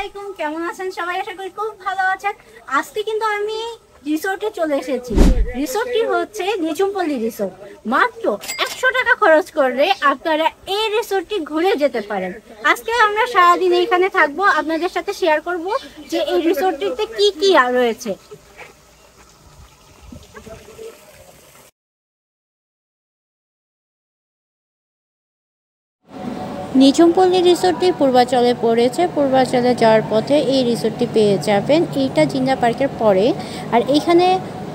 আলাইকুম, কেমন আছেন সবাই? আশা করি খুব ভালো আছেন। আজকে কিন্তু আমি রিসোর্টে চলে এসেছি। রিসোর্টটি হচ্ছে নিঝুমপল্লী রিসোর্ট। মাত্র 100 টাকা খরচ করলে আপনারা এই রিসোর্টটি ঘুরে যেতে পারেন। আজকে আমরা সারাদিন এখানে থাকবো, আপনাদের সাথে শেয়ার করব যে এই রিসোর্টটিতে কি কি রয়েছে। নিঝুমপল্লী রিসোর্টটি পূর্বাচলে পড়েছে। পূর্বাচলে যাওয়ার পথে এই রিসোর্টটি পেয়ে যাবেন। এইটা জিন্দা পার্কের পরে। আর এখানে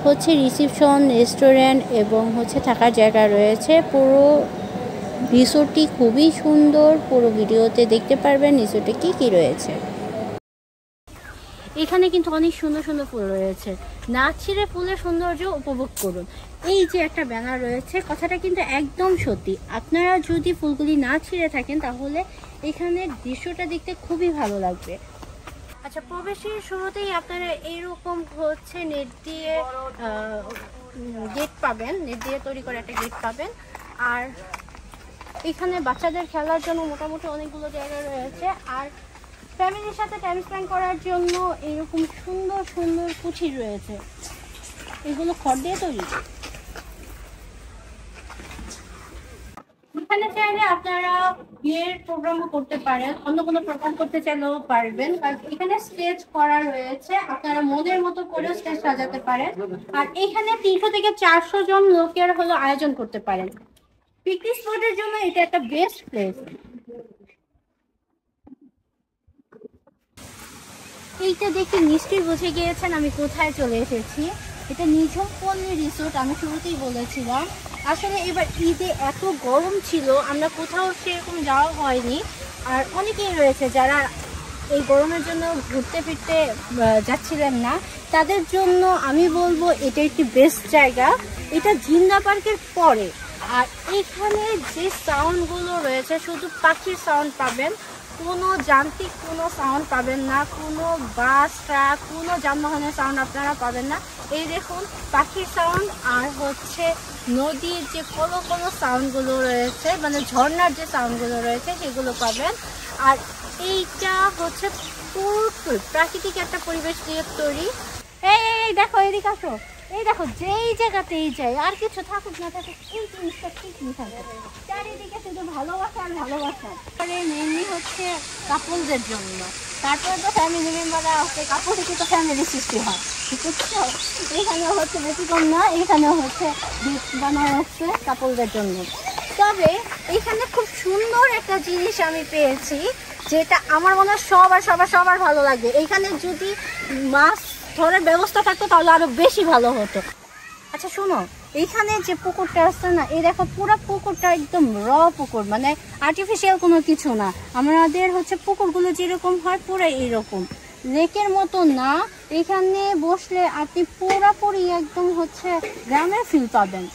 হচ্ছে রিসিপশন, রেস্টুরেন্ট এবং হচ্ছে থাকার জায়গা রয়েছে। পুরো রিসোর্টটি খুবই সুন্দর। পুরো ভিডিওতে দেখতে পারবেন রিসোর্টে কি কি রয়েছে। এখানে কিন্তু অনেক সুন্দর সুন্দর ফুল রয়েছে। না ছিঁড়ে ফুলের সৌন্দর্য উপভোগ করুন। এই যে একটা ব্যানার রয়েছে, কথাটা কিন্তু একদম সত্যি। আপনারা যদি ফুলগুলি না ছিঁড়ে থাকেন তাহলে এখানের দৃশ্যটা দেখতে খুবই ভালো লাগবে। আচ্ছা, প্রবেশের শুরুতেই আপনারা এইরকম হচ্ছে নেট দিয়ে গেট পাবেন, নেট দিয়ে তৈরি করে একটা গেট পাবেন। আর এখানে বাচ্চাদের খেলার জন্য মোটামুটি অনেকগুলো জায়গা রয়েছে। আর ফ্যামিলির সাথে টাইম স্পেন্ড করার জন্য এরকম সুন্দর সুন্দর কুঠির রয়েছে। এগুলো খড় দিয়ে তৈরি। এখানে চাইলে আপনারা বিয়ের প্রোগ্রামও করতে পারেন, অন্য কোনো প্রোগ্রাম করতে চাইলেও পারবেন। এখানে স্টেজ করা রয়েছে, আপনারা মনের মতো করে স্টেজ সাজাতে পারেন। আর এখানে 300 থেকে 400 জন লোকের হলো আয়োজন করতে পারেন। পিকনিক স্পটের জন্য এটা একটা বেস্ট প্লেস। এইটা দেখে নিশ্চয়ই বুঝে গিয়েছেন আমি কোথায় চলে এসেছি। এটা নিঝুমপল্লী রিসোর্ট। আমি শুরুতেই বলেছিলাম, আসলে এবার ঈদে এত গরম ছিল, আমরা কোথাও সেরকম যাওয়া হয়নি। আর অনেকেই রয়েছে যারা এই গরমের জন্য ঘুরতে ফিরতে যাচ্ছিলেন না, তাদের জন্য আমি বলবো এটা একটি বেস্ট জায়গা। এটা জিন্দা পার্কের পরে। আর এখানে যে সাউন্ডগুলো রয়েছে, শুধু পাখির সাউন্ড পাবেন, কোনো যান্ত্রিক কোনো সাউন্ড পাবেন না, কোনো বাস, ট্রাক, কোনো যানবাহনের সাউন্ড আপনারা পাবেন না। এই দেখুন পাখির সাউন্ড, আর হচ্ছে নদীর যে কোনো কোনো সাউন্ডগুলো রয়েছে, মানে ঝর্ণার যে সাউন্ডগুলো রয়েছে সেগুলো পাবেন। আর এইটা হচ্ছে পুরো প্রাকৃতিক একটা পরিবেশ দিয়ে তৈরি। এই দেখো, এদিকে আসো। এই দেখো, যেই জায়গাতেই যাই, আর কিছু থাকুক না থাকুক, এই জিনিসটা ঠিকই থাকে। চারিদিকে শুধু ভালোবাসা আর ভালোবাসা। মেনলি হচ্ছে কাপলদের জন্য। তারপরে তো ফ্যামিলি মেম্বাররা আছে, কাপল থেকে তো ফ্যামিলি সৃষ্টি হয়, বুঝছো? এখানে হচ্ছে ব্যতিক্রম না, এখানে হচ্ছে বানানো হচ্ছে কাপলদের জন্য। তবে এখানে খুব সুন্দর একটা জিনিস আমি পেয়েছি, যেটা আমার মনে হয় সবার ভালো লাগবে। এখানে যদি মাছ ধরার ব্যবস্থা থাকতো তাহলে আরো বেশি ভালো হতো। আচ্ছা শোনো, এইখানে যে পুকুরটা আছে না, এই দেখো পুরো পুকুরটা একদম র পুকুর, মানে আর্টিফিশিয়াল কোনো কিছু না। আমাদের হচ্ছে পুকুরগুলো যেরকম হয় পুরো এইরকম, লেকের মতো না। এখানে বসলে আপনি পুরোপুরি একদম হচ্ছে গ্রামের ফিল পাবেন,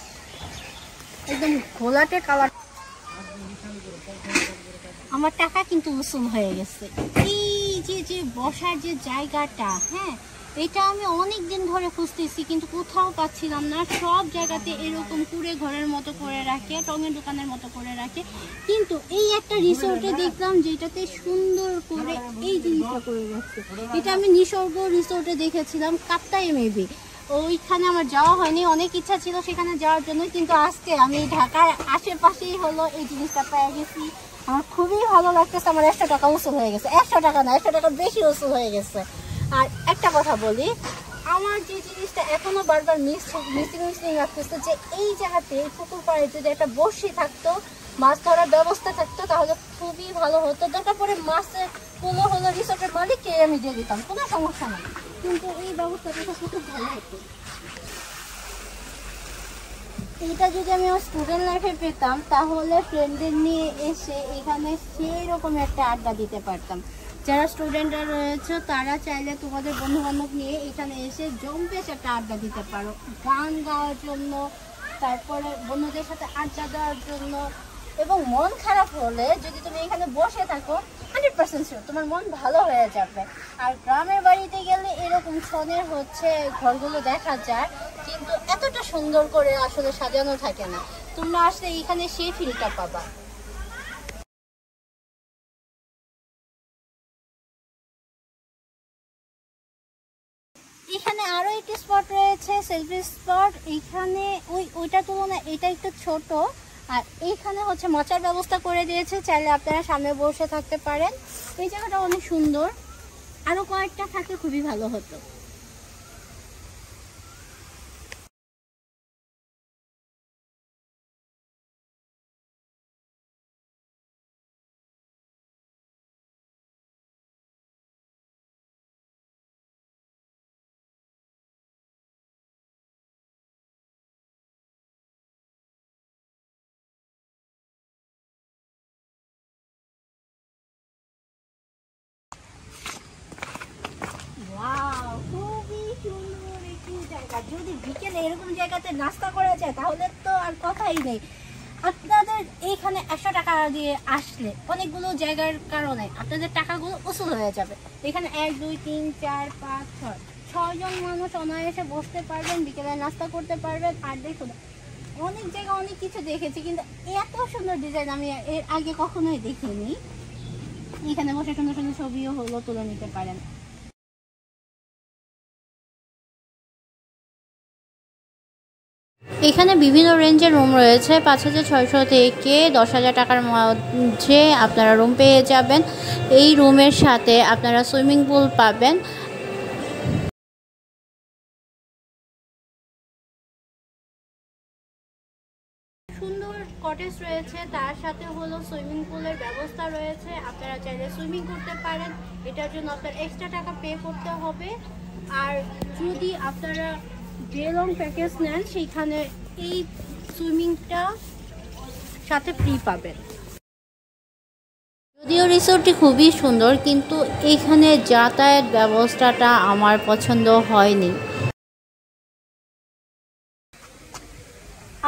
একদম ঘোলাটে কালার। আমার টাকা কিন্তু উসুল হয়ে গেছে। এই যে বসার যে জায়গাটা, হ্যাঁ, এটা আমি অনেক দিন ধরে খুঁজতেছি কিন্তু কোথাও পাচ্ছিলাম না। সব জায়গাতে এরকম কুড়ে ঘরের মতো করে রাখে, টঙের দোকানের মতো করে রাখে, কিন্তু এই একটা রিসোর্টে দেখলাম যেটাতে সুন্দর করে এই জিনিসটা করে রাখছে। এটা আমি নিসর্গ রিসোর্টে দেখেছিলাম, কাপ্তাই মেবি। ওইখানে আমার যাওয়া হয়নি, অনেক ইচ্ছা ছিল সেখানে যাওয়ার জন্য, কিন্তু আজকে আমি ঢাকার আশেপাশেই হলো এই জিনিসটা পেয়ে গেছি। আমার খুবই ভালো লাগতেছে। আমার 100 টাকা উসুল হয়ে গেছে। 100 টাকা না, 100 টাকা বেশি উসুল হয়ে গেছে। আর একটা কথা বলি, আমার যে জিনিসটা এখনো বারবার মিসিং লাগতেছে, যে এই জায়গাতে পুকুর পাড়ে যদি একটা বড়শি থাকতো, মাছ ধরার ব্যবস্থা থাকতো, তাহলে খুবই ভালো হতো। দরকার পরে মাছের গুলো হলো রিসোর্টের মালিককে আমি দিয়ে দিতাম, কোনো সমস্যা নেই, কিন্তু এই ব্যবস্থাটা খুব ভালো হতো। এটা যদি আমি আমার স্টুডেন্ট লাইফে পেতাম তাহলে ফ্রেন্ডদের নিয়ে এসে এখানে সেই রকম একটা আড্ডা দিতে পারতাম। যারা স্টুডেন্টরা রয়েছে তারা চাইলে তোমাদের বন্ধু বান্ধব নিয়ে এখানে এসে জম্পেশ একটা আড্ডা দিতে পারো, গান গাওয়ার জন্য, তারপরে বন্ধুদের সাথে আড্ডা দেওয়ার জন্য। এবং মন খারাপ হলে যদি তুমি এখানে বসে থাকো, 100% শিওর তোমার মন ভালো হয়ে যাবে। আর গ্রামের বাড়িতে গেলে এরকম ছনের হচ্ছে ঘরগুলো দেখা যায়, কিন্তু এতটা সুন্দর করে আসলে সাজানো থাকে না। তোমরা আসলে এখানে সেই ফিলটা পাবা। এখানে আরো একটি স্পট রয়েছে, সেলফি স্পট। এখানে ওইটার তুলনায় এটা একটু ছোট, আর এইখানে হচ্ছে মচার ব্যবস্থা করে দিয়েছে, চাইলে আপনারা সামনে বসে থাকতে পারেন। এই জায়গাটা অনেক সুন্দর, আরো কয়েকটা থাকলে খুবই ভালো হতো। ওয়াও, খুবই সুন্দর একটি জায়গা। যদি বিকেলে এরকম জায়গাতে নাস্তা করা যায় তাহলে তো আর কথাই নেই। আপনাদের এইখানে 100 টাকা দিয়ে আসলে অনেকগুলো জায়গার কারণে আপনাদের টাকাগুলো উসুল হয়ে যাবে। এখানে 1 2 3 4 5 6 6জন মানুষ অনায়াসে বসতে পারবেন, বিকেলে নাস্তা করতে পারবেন। আর দেখুন, অনেক জায়গা অনেক কিছু দেখেছি, কিন্তু এত সুন্দর ডিজাইন আমি এর আগে কখনোই দেখিনি। এখানে বসে সুন্দর সুন্দর ছবিও হলো তুলে নিতে পারেন। এখানে বিভিন্ন রেঞ্জের রুম রয়েছে, 5,600 থেকে 10,000 টাকার মধ্যে আপনারা রুম পেয়ে যাবেন। এই রুমের সাথে আপনারা সুইমিং পুল পাবেন। সুন্দর কটেজ রয়েছে, তার সাথে হলো সুইমিং পুলের ব্যবস্থা রয়েছে। আপনারা চাইলে সুইমিং করতে পারেন, এটার জন্য আপনার এক্সট্রা টাকা পে করতে হবে। আর যদি আপনারা ডে লং প্যাকেজ নেন, সেইখানে এই সুইমিংটা সাথে ফ্রি পাবেন। যদিও রিসোর্টটি খুবই সুন্দর, কিন্তু এখানে যাতায়াত ব্যবস্থাটা আমার পছন্দ হয়নি।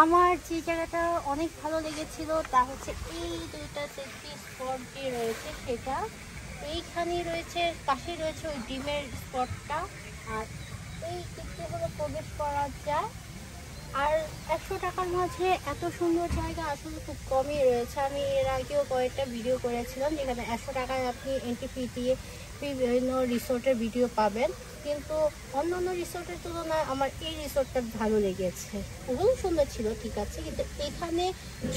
আমার যে জায়গাটা অনেক ভালো লেগেছিল তা হচ্ছে এই দুইটা সেলফি স্পট যে রয়েছে সেটা। এইখানে রয়েছে, পাশে রয়েছে ওই ডিমের স্পটটা, আর এই দিকতে হলো প্রবেশ করা যায়। আর 100 টাকার মাঝে এত সুন্দর জায়গা আসলে খুব কমই রয়েছে। আমি এর আগেও কয়েকটা ভিডিও করেছিলাম যেখানে 100 টাকায় আপনি এন্ট্রি ফি দিয়ে বিভিন্ন রিসোর্টের ভিডিও পাবেন, কিন্তু অন্যান্য রিসোর্টের তুলনায় আমার এই রিসোর্টটা ভালো লেগেছে। ওগুলো সুন্দর ছিল, ঠিক আছে, কিন্তু এখানে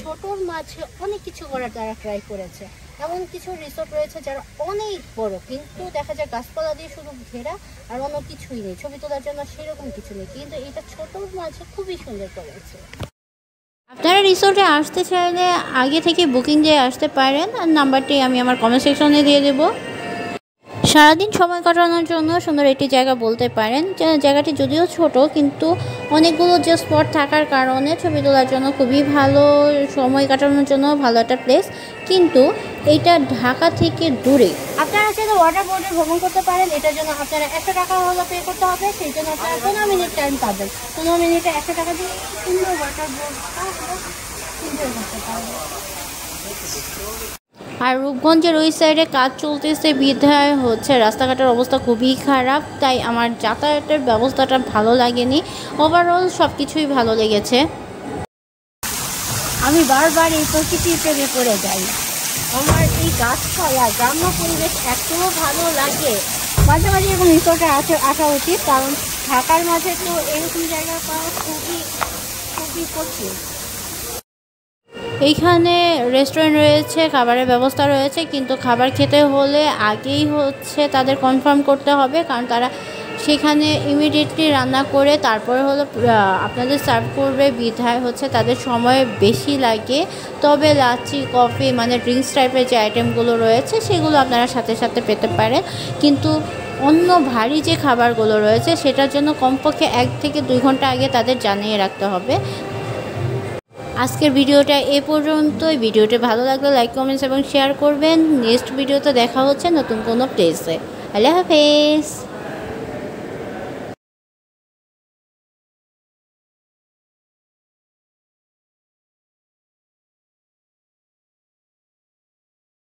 ছোটোর মাঝে অনেক কিছু করার তারা ট্রাই করেছে। এমন কিছু রিসোর্ট রয়েছে যারা অনেক বড়, কিন্তু দেখা যায় গাছপালা দিয়ে শুধু ঘেরা, আর অন্য কিছুই নেই, ছবি তোলার জন্য সেরকম কিছু নেই, কিন্তু এটা ছোটোর মাঝে খুবই সুন্দর করেছে। আপনারা রিসোর্টে আসতে চাইলে আগে থেকে বুকিং দিয়ে আসতে পারেন, আর নাম্বারটি আমি আমার কমেন্ট সেকশনে দিয়ে দেবো। সারাদিন সময় কাটানোর জন্য সুন্দর একটি জায়গা বলতে পারেন। জায়গাটি যদিও ছোট, কিন্তু অনেকগুলো যে স্পট থাকার কারণে ছবি তোলার জন্য খুবই ভালো, সময় কাটানোর জন্য ভালো একটা প্লেস। কিন্তু এইটা ঢাকা থেকে দূরে। আপনারা চাইলে ওয়াটার বোর্ডে ভ্রমণ করতে পারেন, এটার জন্য আপনারা 100 টাকা হলো পে করতে হবে। সেই জন্য আপনারা 15 মিনিট টাইম পাবেন। 15 মিনিটে 100 টাকা দিয়ে সুন্দর ওয়াটার বোর্ডটা এনজয় করতে পারবেন। আর রূপগঞ্জের ওই সাইডে কাজ চলতেছে বিধায় হচ্ছে রাস্তাঘাটের অবস্থা খুবই খারাপ, তাই আমার যাতায়াতের ব্যবস্থাটা ভালো লাগেনি। ওভারঅল সব কিছুই ভালো লেগেছে। আমি বারবার এই প্রকৃতির প্রেমে পড়ে যাই। আমার এই গাছপালা, গ্রাম্য পরিবেশ এত ভালো লাগে। মাঝে মাঝে এরকম রিসোর্টে আসা উচিত, কারণ ঢাকার মাঝে তো এরকম জায়গা পাওয়া খুবই খুবই কঠিন। এইখানে রেস্টুরেন্ট রয়েছে, খাবারের ব্যবস্থা রয়েছে, কিন্তু খাবার খেতে হলে আগেই হচ্ছে তাদের কনফার্ম করতে হবে, কারণ তারা সেখানে ইমিডিয়েটলি রান্না করে তারপরে হলো আপনাদের সার্ভ করবে, বিধায় হচ্ছে তাদের সময় বেশি লাগে। তবে লাচ্ছি, কফি মানে ড্রিঙ্কস টাইপের যে আইটেমগুলো রয়েছে সেগুলো আপনারা সাথে সাথে পেতে পারেন, কিন্তু অন্য ভারী যে খাবারগুলো রয়েছে সেটার জন্য কমপক্ষে 1 থেকে 2 ঘন্টা আগে তাদের জানিয়ে রাখতে হবে। আজকের ভিডিওটা এ পর্যন্তই। ভিডিওটি ভালো লাগলে লাইক, কমেন্টস এবং শেয়ার করবেন। নেক্সট ভিডিওতে দেখা হচ্ছে নতুন কোনো প্লেসে। আল্লাহ হাফেজ।